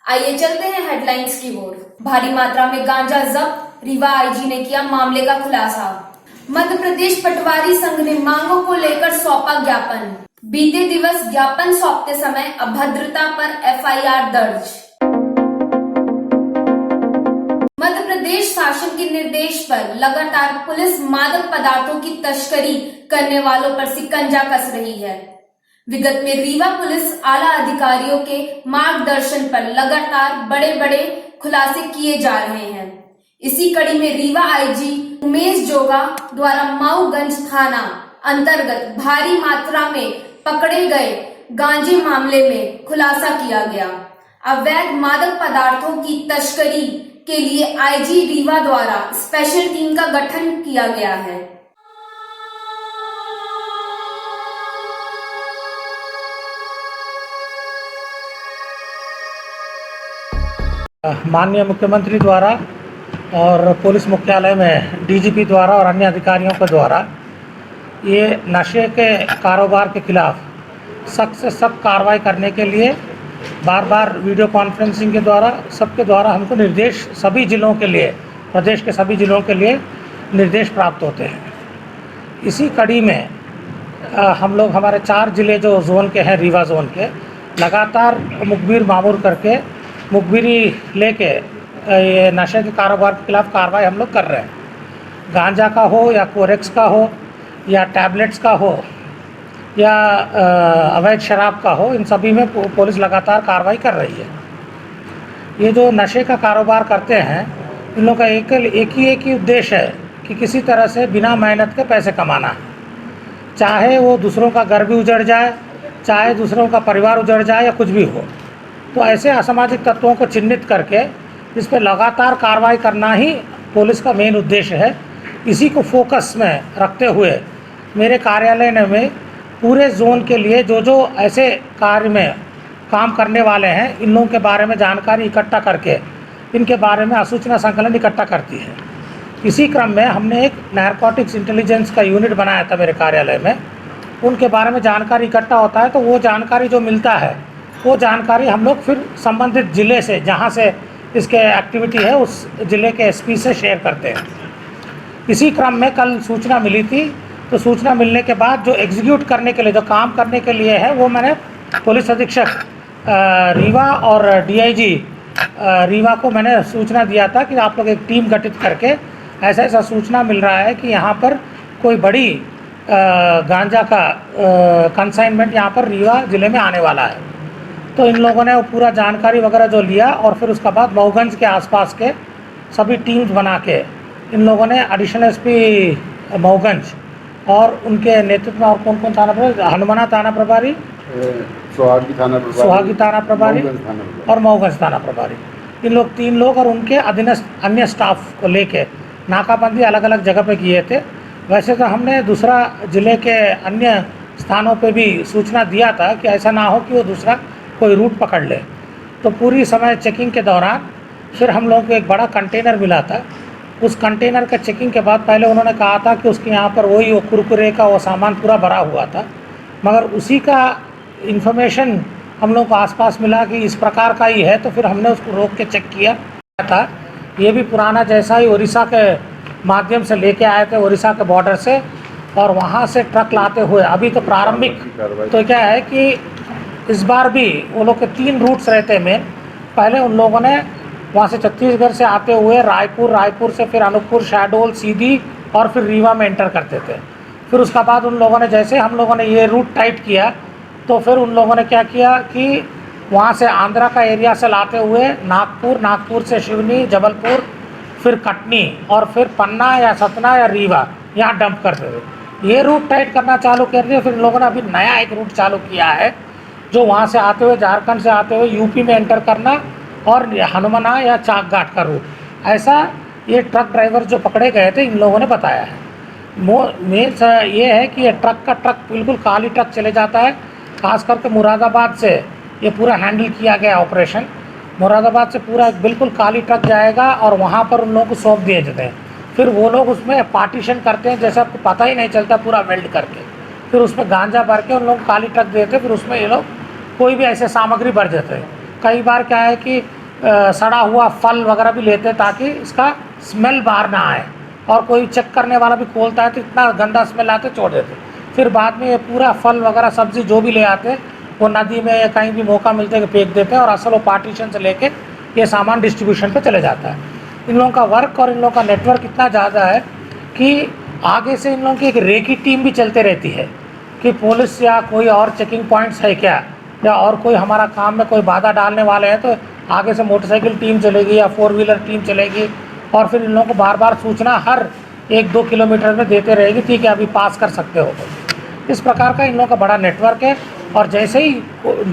आइए चलते हैं हेडलाइंस की ओर। भारी मात्रा में गांजा जब्त, रीवा आईजी ने किया मामले का खुलासा। मध्य प्रदेश पटवारी संघ ने मांगों को लेकर सौंपा ज्ञापन। बीते दिवस ज्ञापन सौंपते समय अभद्रता पर एफआईआर दर्ज। मध्य प्रदेश शासन के निर्देश पर लगातार पुलिस मादक पदार्थों की तस्करी करने वालों पर शिकंजा कस रही है। विगत में रीवा पुलिस आला अधिकारियों के मार्गदर्शन पर लगातार बड़े बड़े खुलासे किए जा रहे हैं। इसी कड़ी में रीवा आईजी उमेश जोगा द्वारा माऊगंज थाना अंतर्गत भारी मात्रा में पकड़े गए गांजे मामले में खुलासा किया गया। अवैध मादक पदार्थों की तस्करी के लिए आईजी रीवा द्वारा स्पेशल टीम का गठन किया गया है। माननीय मुख्यमंत्री द्वारा और पुलिस मुख्यालय में डीजीपी द्वारा और अन्य अधिकारियों के द्वारा ये नशे के कारोबार के खिलाफ सख्त से सख्त कार्रवाई करने के लिए बार बार वीडियो कॉन्फ्रेंसिंग के द्वारा सबके द्वारा हमको निर्देश सभी ज़िलों के लिए, प्रदेश के सभी ज़िलों के लिए निर्देश प्राप्त होते हैं। इसी कड़ी में हम लोग हमारे 4 ज़िले जो जोन के हैं, रीवा जोन के, लगातार मुखबिर मामूर करके मुखबिरी लेके ये नशे के कारोबार के खिलाफ कार्रवाई हम लोग कर रहे हैं। गांजा का हो या कोरेक्स का हो या टैबलेट्स का हो या अवैध शराब का हो, इन सभी में पुलिस लगातार कार्रवाई कर रही है। ये जो नशे का कारोबार करते हैं, इन लोगों का एक ही उद्देश्य है कि किसी तरह से बिना मेहनत के पैसे कमाना है। चाहे वो दूसरों का घर भी उजड़ जाए, चाहे दूसरों का परिवार उजड़ जाए या कुछ भी हो, तो ऐसे असामाजिक तत्वों को चिन्हित करके इस पर लगातार कार्रवाई करना ही पुलिस का मेन उद्देश्य है। इसी को फोकस में रखते हुए मेरे कार्यालय में पूरे जोन के लिए जो ऐसे कार्य में काम करने वाले हैं, इन लोगों के बारे में जानकारी इकट्ठा करके इनके बारे में सूचना संकलन इकट्ठा करती है। इसी क्रम में हमने एक नारकोटिक्स इंटेलिजेंस का यूनिट बनाया था मेरे कार्यालय में। उनके बारे में जानकारी इकट्ठा होता है तो वो जानकारी जो मिलता है, वो जानकारी हम लोग फिर संबंधित ज़िले से, जहाँ से इसके एक्टिविटी है, उस ज़िले के एसपी से शेयर करते हैं। इसी क्रम में कल सूचना मिली थी, तो सूचना मिलने के बाद जो एग्जीक्यूट करने के लिए, जो काम करने के लिए है, वो मैंने पुलिस अधीक्षक रीवा और डीआईजी रीवा को मैंने सूचना दिया था कि आप लोग एक टीम गठित करके ऐसा सूचना मिल रहा है कि यहाँ पर कोई बड़ी गांजा का कंसाइनमेंट यहाँ पर रीवा ज़िले में आने वाला है। तो इन लोगों ने वो पूरा जानकारी वगैरह जो लिया और फिर उसके बाद माऊगंज के आसपास के सभी टीम्स बना के इन लोगों ने एडिशनल एसपी माऊगंज और उनके नेतृत्व में और कौन थाना प्रभारी, हनुमाना थाना प्रभारी, सुहागी थाना प्रभारी और माऊगंज थाना प्रभारी, इन लोग 3 लोग और उनके अधीनस्थ अन्य स्टाफ को लेके नाकाबंदी अलग अलग जगह पे किए थे। वैसे तो हमने दूसरा ज़िले के अन्य स्थानों पे भी सूचना दिया था कि ऐसा ना हो कि वो दूसरा कोई रूट पकड़ ले। तो पूरी समय चेकिंग के दौरान फिर हम लोगों को एक बड़ा कंटेनर मिला था। उस कंटेनर का चेकिंग के बाद पहले उन्होंने कहा था कि उसके यहाँ पर वही वो कुरकुरे का वो सामान पूरा भरा हुआ था, मगर उसी का इन्फॉर्मेशन हम लोग को आसपास मिला कि इस प्रकार का ही है, तो फिर हमने उसको रोक के चेक किया था। ये भी पुराना जैसा ही उड़ीसा के माध्यम से लेके आए थे, उड़ीसा के बॉर्डर से, और वहाँ से ट्रक लाते हुए अभी तो प्रारंभिक तो क्या है कि इस बार भी वो लोग के 3 रूट्स रहते में। पहले उन लोगों ने वहाँ से छत्तीसगढ़ से आते हुए रायपुर से फिर अनूपपुर, शहडोल, सीधी और फिर रीवा में एंटर करते थे। फिर उसका बाद उन लोगों ने, जैसे हम लोगों ने ये रूट टाइट किया, तो फिर उन लोगों ने क्या किया कि वहाँ से आंध्रा का एरिया से लाते हुए नागपुर से शिवनी, जबलपुर, फिर कटनी और फिर पन्ना या सतना या रीवा यहाँ डंप करते थे। ये रूट टाइट करना चालू कर दिया। फिर लोगों ने अभी नया एक रूट चालू किया है, जो वहाँ से आते हुए, झारखंड से आते हुए यूपी में एंटर करना और हनुमाना या चाक घाट का रूट। ऐसा ये ट्रक ड्राइवर जो पकड़े गए थे, इन लोगों ने बताया है। मेन ये है कि ये ट्रक बिल्कुल खाली ट्रक चले जाता है। खास करके मुरादाबाद से ये पूरा हैंडल किया गया ऑपरेशन। मुरादाबाद से पूरा बिल्कुल खाली ट्रक जाएगा और वहाँ पर उन लोगों को सौंप दिए जाते हैं। फिर वो लोग उसमें पार्टीशन करते हैं, जैसे आपको पता ही नहीं चलता, पूरा वेल्ड करके फिर उसमें गांजा भर के उन लोग खाली ट्रक देते, फिर उसमें ये लोग कोई भी ऐसे सामग्री भर देते हैं। कई बार क्या है कि सड़ा हुआ फल वगैरह भी लेते हैं ताकि इसका स्मेल बाहर ना आए, और कोई चेक करने वाला भी खोलता है तो इतना गंदा स्मेल आते छोड़ देते। फिर बाद में ये पूरा फल वगैरह सब्ज़ी जो भी ले आते हैं वो नदी में या कहीं भी मौका मिलते है फेंक देते हैं, और असल वो पार्टीशन से लेके ये सामान डिस्ट्रीब्यूशन पे चले जाता है। इन लोगों का वर्क और इन लोगों का नेटवर्क इतना ज़्यादा है कि आगे से इन लोगों की एक रेकी टीम भी चलते रहती है कि पुलिस या कोई और चेकिंग पॉइंट्स है क्या, या और कोई हमारा काम में कोई बाधा डालने वाले हैं तो आगे से मोटरसाइकिल टीम चलेगी या 4 व्हीलर टीम चलेगी, और फिर इन लोगों को बार बार सूचना हर 1-2 किलोमीटर में देते रहेगी, ठीक है अभी पास कर सकते हो। इस प्रकार का इन लोगों का बड़ा नेटवर्क है, और जैसे ही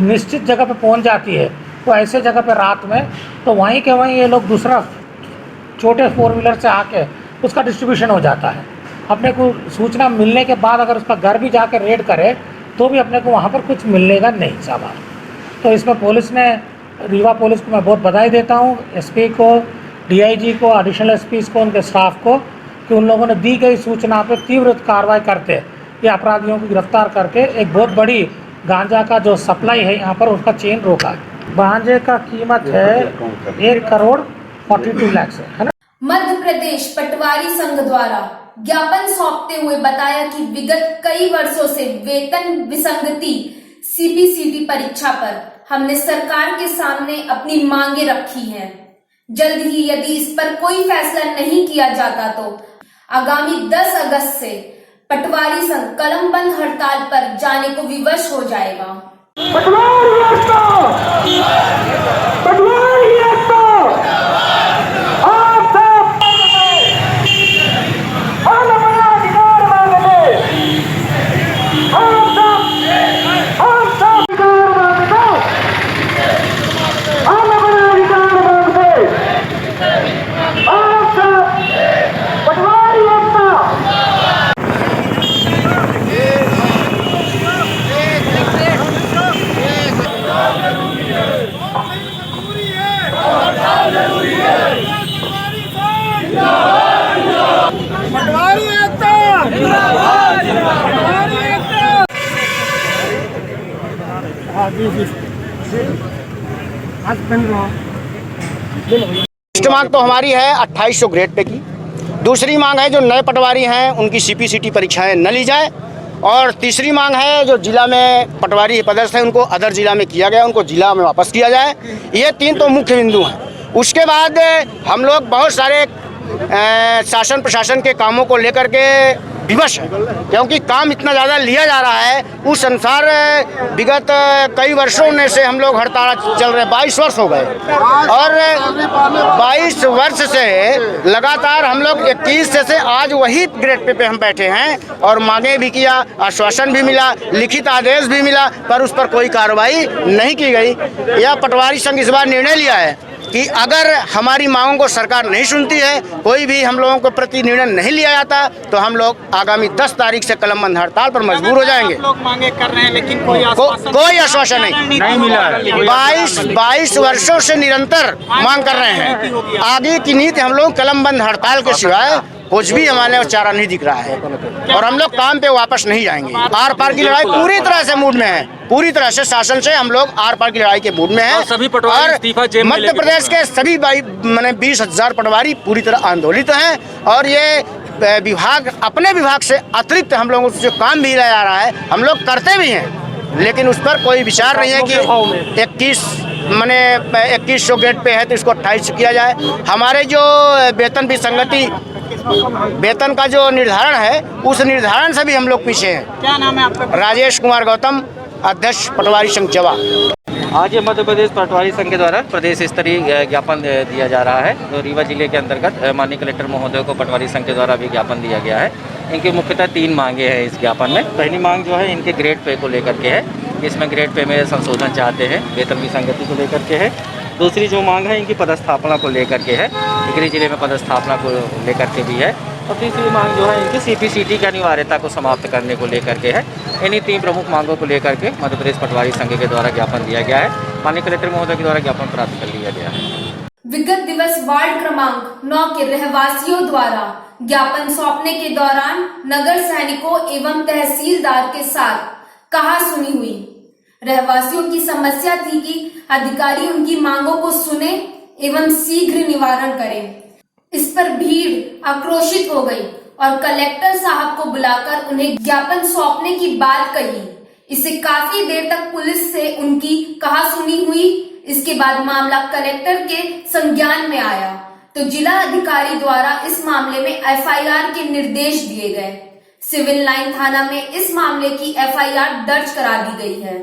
निश्चित जगह पे पहुंच जाती है तो ऐसे जगह पे रात में तो वहीं के वहीं ये लोग दूसरा छोटे 4 व्हीलर से आके उसका डिस्ट्रीब्यूशन हो जाता है। अपने को सूचना मिलने के बाद अगर उसका घर भी जाकर रेड करे तो भी अपने को वहाँ पर कुछ मिलेगा नहीं सामान। तो इसमें पुलिस ने, रीवा पुलिस को मैं बहुत बधाई देता हूँ, एसपी को, डीआईजी को, एडिशनल एसपीज को, उनके स्टाफ को, कि उन लोगों ने दी गई सूचना पर तीव्र कार्रवाई करते ये अपराधियों को गिरफ्तार करके एक बहुत बड़ी गांजा का जो सप्लाई है यहाँ पर उसका चेन रोका है। गांजे का कीमत है 1,42 लाख है ना। मध्य प्रदेश पटवारी संघ द्वारा ज्ञापन सौंपते हुए बताया कि विगत कई वर्षों से वेतन विसंगति सीपीसीटी परीक्षा पर हमने सरकार के सामने अपनी मांगे रखी हैं। जल्द ही यदि इस पर कोई फैसला नहीं किया जाता तो आगामी 10 अगस्त से पटवारी संघ कलमबंद हड़ताल पर जाने को विवश हो जाएगा। फर्स्ट मांग तो हमारी है 2800 ग्रेड पे की। दूसरी मांग है जो नए पटवारी हैं उनकी सीपीसीटी परीक्षाएं न ली जाए, और तीसरी मांग है जो जिला में पटवारी पदस्थ हैं उनको अदर जिला में किया गया उनको जिला में वापस किया जाए। ये 3 तो मुख्य बिंदु हैं। उसके बाद हम लोग बहुत सारे शासन प्रशासन के कामों को लेकर के विवश है, क्योंकि काम इतना ज़्यादा लिया जा रहा है। उस अनुसार विगत कई वर्षों में से हम लोग हड़ताल चल रहे, 22 वर्ष हो गए, और 22 वर्ष से लगातार हम लोग 21 से आज वही ग्रेड पे हम बैठे हैं, और मांगे भी किया, आश्वासन भी मिला, लिखित आदेश भी मिला, पर उस पर कोई कार्रवाई नहीं की गई। यह पटवारी संघ इस बार निर्णय लिया है कि अगर हमारी मांगों को सरकार नहीं सुनती है, कोई भी हम लोगों के प्रति निर्णय नहीं लिया जाता, तो हम लोग आगामी 10 तारीख से कलमबंद हड़ताल पर मजबूर हो जाएंगे। लोग मांगे कर रहे हैं लेकिन कोई आश्वासन नहीं मिला। 22 वर्षों से निरंतर मांग कर रहे हैं। आगे की नीति हम लोग कलमबंद हड़ताल के सिवाय कुछ भी हमारे चारा नहीं दिख रहा है, और हम लोग काम पे वापस नहीं जाएंगे। आर पार की लड़ाई पूरी तरह से मूड में है, पूरी तरह से शासन से हम लोग आर पार की लड़ाई के मूड में हैं। और मध्य प्रदेश के सभी 20,000 पटवारी पूरी तरह आंदोलित हैं, और ये विभाग अपने विभाग से अतिरिक्त हम लोगों से काम भी लिया जा रहा है, हम लोग करते भी हैं, लेकिन उस पर कोई विचार नहीं है कि 2100 ग्रेड पे है तो इसको 28 किया जाए। हमारे जो वेतन विसंगति वेतन का जो निर्धारण है उस निर्धारण से भी हम लोग पीछे हैं। क्या नाम है आपका? राजेश कुमार गौतम, अध्यक्ष पटवारी संघ जवा। आज ये मध्य प्रदेश पटवारी संघ के द्वारा प्रदेश स्तरीय ज्ञापन दिया जा रहा है। तो रीवा जिले के अंतर्गत माननीय कलेक्टर महोदय को पटवारी संघ के द्वारा भी ज्ञापन दिया गया है। इनकी मुख्यतः 3 मांगे हैं इस ज्ञापन में। पहली मांग जो है इनके ग्रेड पे को लेकर के है, इसमें ग्रेड पे में संशोधन चाहते हैं, वेतन विसंगति को लेकर के है। दूसरी जो मांग है इनकी पदस्थापना को लेकर के है, टिकरी जिले में पदस्थापना को लेकर के भी है। और तीसरी मांग जो है इनकी सीपीसीटी की अनिवार्यता को समाप्त करने को लेकर के है। इन्हीं 3 प्रमुख मांगों को लेकर के मध्य प्रदेश पटवारी संघ के द्वारा ज्ञापन दिया गया है। माननीय कलेक्टर महोदय के द्वारा ज्ञापन प्राप्त कर लिया गया है। विगत दिवस वार्ड क्रमांक 9 के रहवासियों द्वारा ज्ञापन सौंपने के दौरान नगर सैनिकों एवं तहसीलदार के साथ कहासुनी हुई। रहवासियों की समस्या थी कि अधिकारी उनकी मांगों को सुने एवं शीघ्र निवारण करें। इस पर भीड़ आक्रोशित हो गई और कलेक्टर साहब को बुलाकर उन्हें ज्ञापन सौंपने की बात कही। इससे काफी देर तक पुलिस से उनकी कहासुनी हुई। इसके बाद मामला कलेक्टर के संज्ञान में आया तो जिला अधिकारी द्वारा इस मामले में एफआईआर के निर्देश दिए गए। सिविल लाइन थाना में इस मामले की एफआईआर दर्ज करा दी गई है।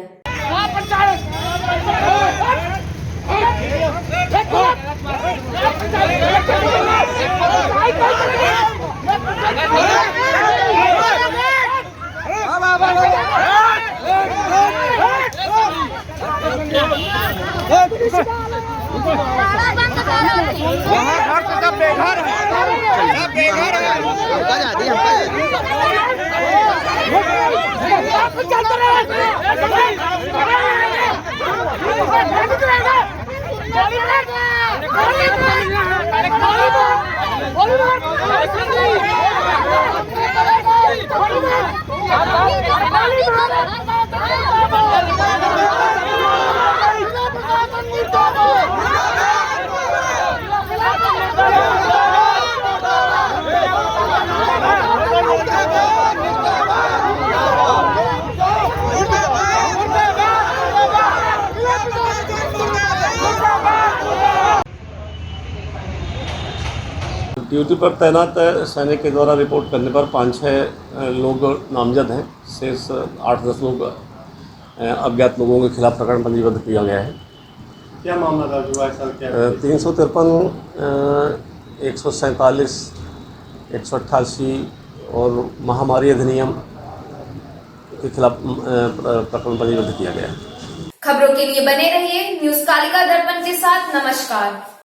ड्यूटी पर तैनात सैनिक के द्वारा रिपोर्ट करने पर 5-6 लोग नामजद हैं। शेष 8-10 लोग अज्ञात लोगों के खिलाफ प्रकरण पंजीबद्ध किया गया है। क्या मामला दर्ज हुआ है सर? क्या 353, 147, 188 और महामारी अधिनियम के खिलाफ प्रकरण पंजीबद्ध किया गया है। खबरों के लिए बने रहिए न्यूज़ कालिका दर्पण के साथ। नमस्कार।